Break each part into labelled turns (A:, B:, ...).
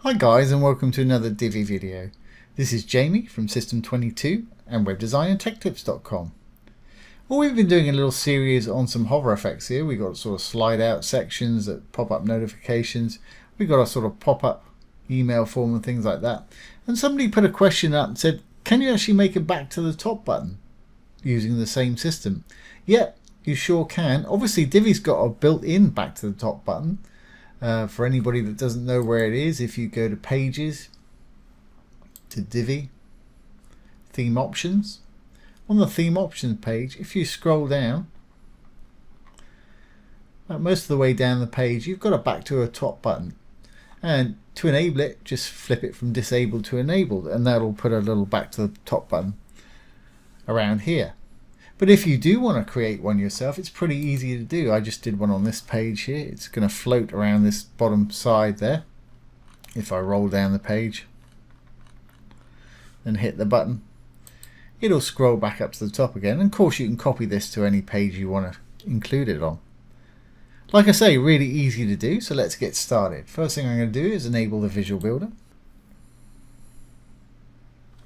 A: Hi guys, and welcome to another Divi video. This is Jamie from System 22 and webdesignandtechtips.com. Well, we've been doing a little series on some hover effects here. We've got sort of slide out sections that pop up notifications. We've got a sort of pop up email form and things like that. And somebody put a question up and said, can you actually make it back to the top button using the same system? Yeah, you sure can. Obviously Divi's got a built-in back to the top button. For anybody that doesn't know where it is, if you go to Pages, to Divi, Theme Options, on the Theme Options page, if you scroll down, most of the way down the page, you've got a back to a top button. And to enable it, just flip it from disabled to enabled, and that'll put a little back to the top button around here. But if you do want to create one yourself, it's pretty easy to do. I just did one on this page here. It's going to float around this bottom side there. If I roll down the page and hit the button, it'll scroll back up to the top again. And of course you can copy this to any page you want to include it on. Like I say, really easy to do, so let's get started. First thing I'm going to do is enable the Visual Builder.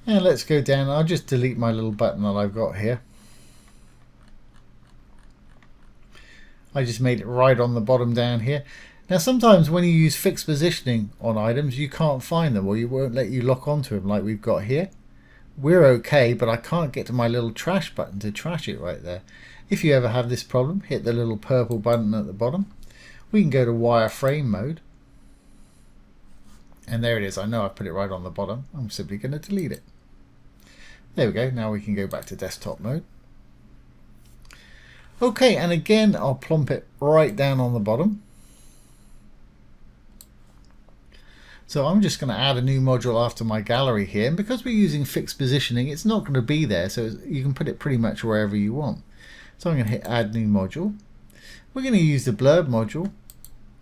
A: And let's go down. I'll just delete my little button that I've got here. I just made it right on the bottom down here. Now sometimes when you use fixed positioning on items, you can't find them, or you won't let you lock onto them like we've got here. We're okay, but I can't get to my little trash button to trash it right there. If you ever have this problem, hit the little purple button at the bottom. We can go to wireframe mode. And there it is. I know I put it right on the bottom. I'm simply going to delete it. There we go. Now we can go back to desktop mode. Okay, and again I'll plump it right down on the bottom. So I'm just going to add a new module after my gallery here, and because we're using fixed positioning, it's not going to be there, so you can put it pretty much wherever you want. So I'm going to hit add new module. We're going to use the blurb module,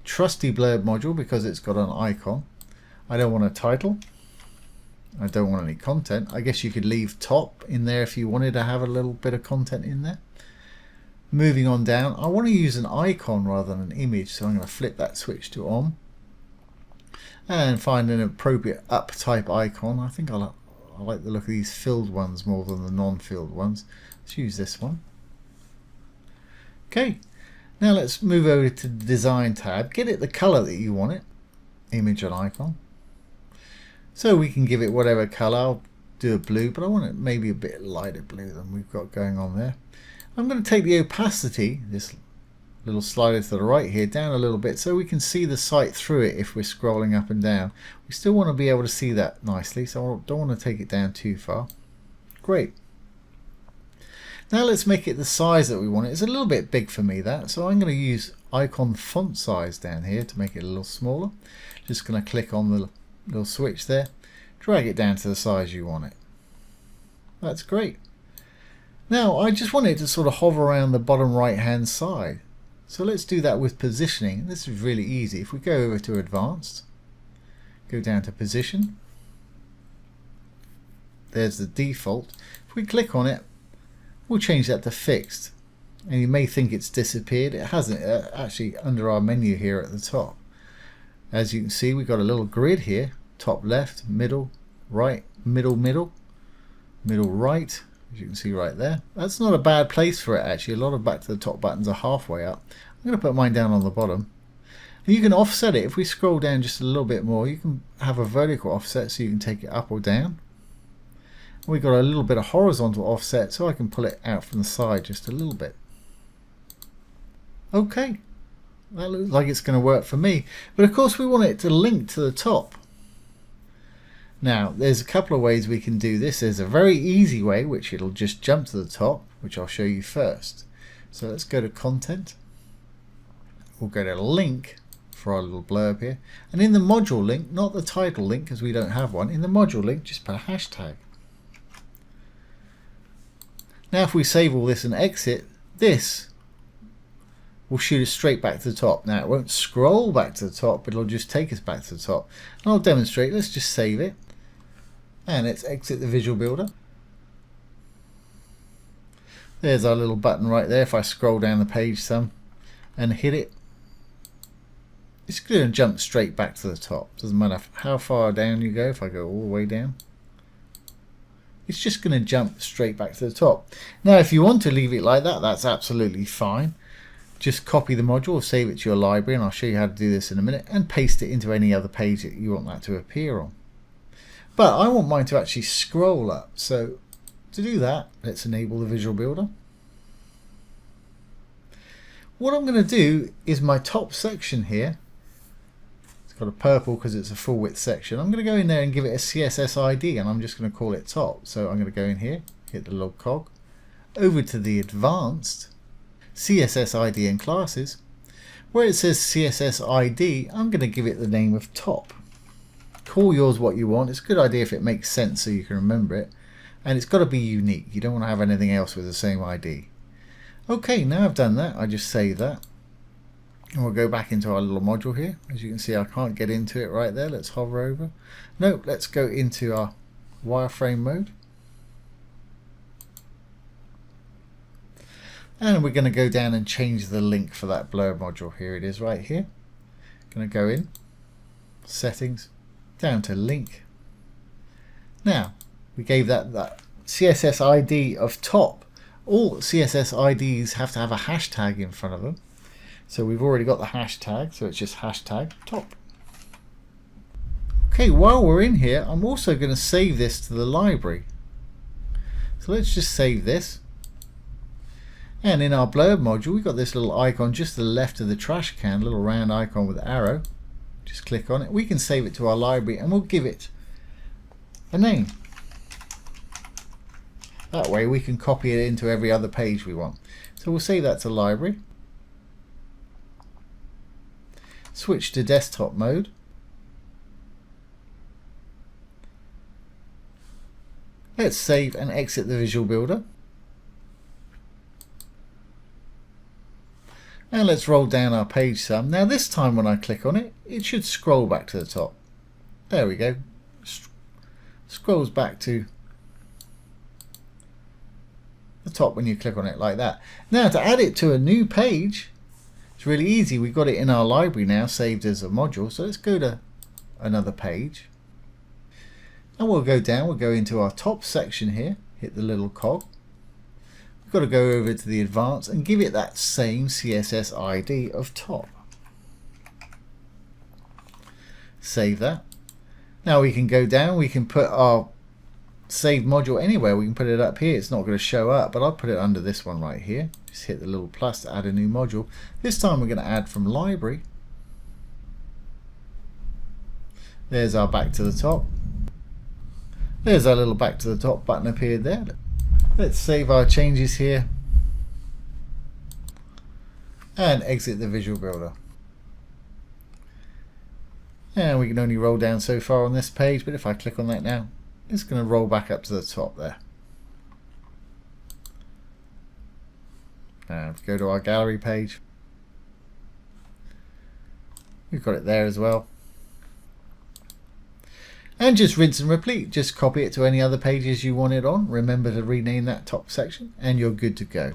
A: trusty blurb module, because it's got an icon. I don't want a title. I don't want any content. I guess you could leave top in there if you wanted to have a little bit of content in there. Moving on down, I want to use an icon rather than an image, so I'm going to flip that switch to on and find an appropriate up type icon. I think I like the look of these filled ones more than the non-filled ones. Let's use this one. Okay, now let's move over to the design tab, get it the color that you want it, image and icon. So we can give it whatever color. I'll do a blue, but I want it maybe a bit lighter blue than we've got going on there. I'm going to take the opacity, this little slider to the right here, down a little bit so we can see the site through it if we're scrolling up and down. We still want to be able to see that nicely, so I don't want to take it down too far. Great. Now let's make it the size that we want it. It's a little bit big for me, that, so I'm going to use icon font size down here to make it a little smaller. Just going to click on the little switch there, drag it down to the size you want it. That's great. Now I just want it to sort of hover around the bottom right hand side. So let's do that with positioning. This is really easy. If we go over to advanced, go down to position, there's the default. If we click on it, we'll change that to fixed. And you may think it's disappeared. It hasn't. Actually under our menu here at the top. As you can see, we've got a little grid here. Top left, middle, right, middle, middle, middle, right. As you can see right there. That's not a bad place for it actually. A lot of back to the top buttons are halfway up. I'm going to put mine down on the bottom. And you can offset it. If we scroll down just a little bit more, you can have a vertical offset so you can take it up or down. We've got a little bit of horizontal offset so I can pull it out from the side just a little bit. Okay. That looks like it's going to work for me. But of course we want it to link to the top. Now, there's a couple of ways we can do this. There's a very easy way, which it'll just jump to the top, which I'll show you first. So let's go to Content. We'll go to Link for our little blurb here. And in the module link, not the title link because we don't have one, in the module link, just put a hashtag. Now, if we save all this and exit, this will shoot us straight back to the top. Now, it won't scroll back to the top, but it'll just take us back to the top. And I'll demonstrate. Let's just save it. And let's exit the Visual Builder. There's our little button right there. If I scroll down the page some and hit it, it's going to jump straight back to the top. Doesn't matter how far down you go. If I go all the way down, it's just going to jump straight back to the top. Now if you want to leave it like that, that's absolutely fine. Just copy the module or save it to your library, and I'll show you how to do this in a minute, and paste it into any other page that you want that to appear on. But I want mine to actually scroll up, so to do that, let's enable the Visual Builder. What I'm going to do is my top section here, it's got a purple because it's a full width section. I'm going to go in there and give it a CSS ID, and I'm just going to call it top. So I'm going to go in here, hit the little cog, over to the advanced CSS ID and classes. Where it says CSS ID, I'm going to give it the name of top. Call yours what you want. It's a good idea if it makes sense so you can remember it. And it's got to be unique. You don't want to have anything else with the same ID. Okay, now I've done that, I just save that. And we'll go back into our little module here. As you can see, I can't get into it right there. Let's hover over. No, let's go into our wireframe mode. And we're going to go down and change the link for that blur module. Here it is right here. Going to go in, settings, down to link. Now, we gave that CSS ID of top. All CSS IDs have to have a hashtag in front of them. So we've already got the hashtag, so it's just hashtag top. Okay, while we're in here, I'm also going to save this to the library. So let's just save this. And in our blurb module, we've got this little icon just to the left of the trash can, little round icon with an arrow. Just click on it. We can save it to our library and we'll give it a name. That way we can copy it into every other page we want. So we'll save that to library. Switch to desktop mode. Let's save and exit the Visual Builder. And let's roll down our page some. Now this time when I click on it, it should scroll back to the top. There we go. Scrolls back to the top when you click on it like that. Now to add it to a new page, it's really easy. We've got it in our library now, saved as a module. So let's go to another page. And we'll go down, we'll go into our top section here, hit the little cog. We've got to go over to the advanced and give it that same CSS ID of top. Save that. Now we can go down, we can put our saved module anywhere. We can put it up here. It's not going to show up, but I'll put it under this one right here. Just hit the little plus to add a new module. This time we're going to add from library. There's our back to the top. There's our little back to the top button appeared there. Let's save our changes here and exit the Visual Builder. And we can only roll down so far on this page, but if I click on that now, it's going to roll back up to the top there. Now if we go to our gallery page, we've got it there as well. And just rinse and repeat. Just copy it to any other pages you want it on. Remember to rename that top section and you're good to go.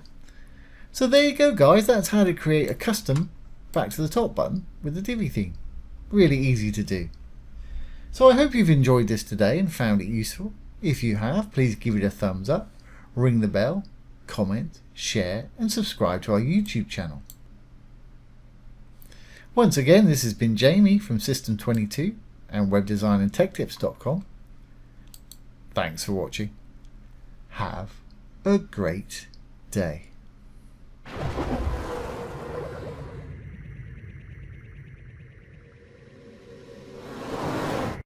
A: So there you go guys, that's how to create a custom back to the top button with the Divi theme. Really easy to do. So I hope you've enjoyed this today and found it useful. If you have, please give it a thumbs up, ring the bell, comment, share and subscribe to our YouTube channel. Once again, this has been Jamie from System22 and webdesignandtechtips.com. Thanks for watching. Have a great day.